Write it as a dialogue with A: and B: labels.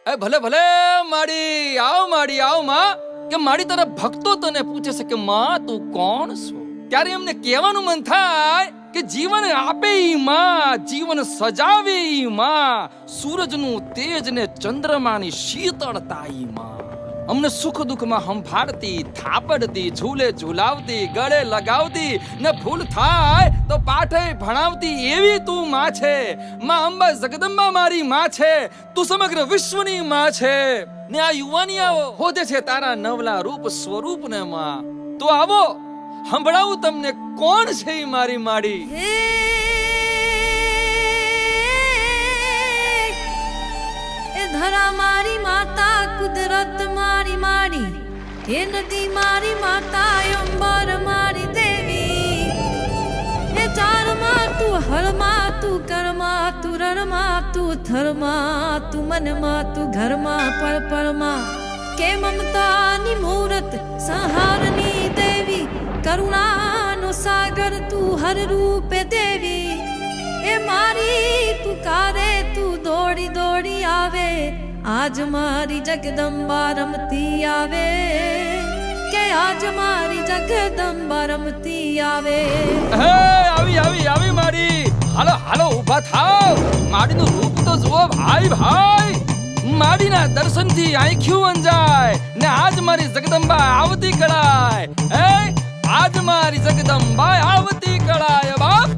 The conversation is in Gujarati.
A: એ ભલે ભલે માડી આવ માં કે માડી તારા ભક્તો તને પૂછે છે કે માં તું કોણ છો? ત્યારે એમને કહેવાનું મન થાય કે જીવન આપે ઈ માં, જીવન સજાવે ઈ માં, સૂરજનું તેજ ને ચંદ્રમાની શીતળતા ઈ માં, અમને સુખ દુઃખમાં સંભાળતી, થાપડતી, ઝૂલે ઝૂલાવતી, ગળે લગાવતી ને ભૂલ થાય તો પાઠે ભણાવતી એવી તું માં છે. માં અંબા જગદંબા મારી માં છે, તું સમગ્ર વિશ્વની માં છે. ને આ યુવાનિયાઓ હોદે છે તારા નવલા રૂપ સ્વરૂપ ને માં. તો આવો સંભળાવું તમને કોણ છે ઈ મારી માડી.
B: એ ધરા મારી માતા, કુદરત મારી માડી, એ નદી મારી માતા, અંબર મારી દેવી. એ ચારમાં તું હળમાં, તું કરમાં, તું રણમાં, તું થરમાં, તું મનમાં, તું ઘરમાં, પળ પળમાં. કે મમતાની મૂરત, સંહારની દેવી, કરુણાનો સાગર તું હર રૂપે દેવી. એ મારી પુકારે તું દોડી દોડી આવે, આજ મારી જગદંબા રમતી આવે, કે આજ મારી જગદંબા રમતી આવે.
A: હે આવી માડી, હાલો હાલો ઊભા થાવ. માડીનું રૂપ તો જુઓ ભાઈ ભાઈ. માડીના દર્શનથી આંખ્યું અંજાય ને આજ મારી જગદંબા આવતી કળાય. હે આજ મારી જગદંબા આવતી કળાય બાપ.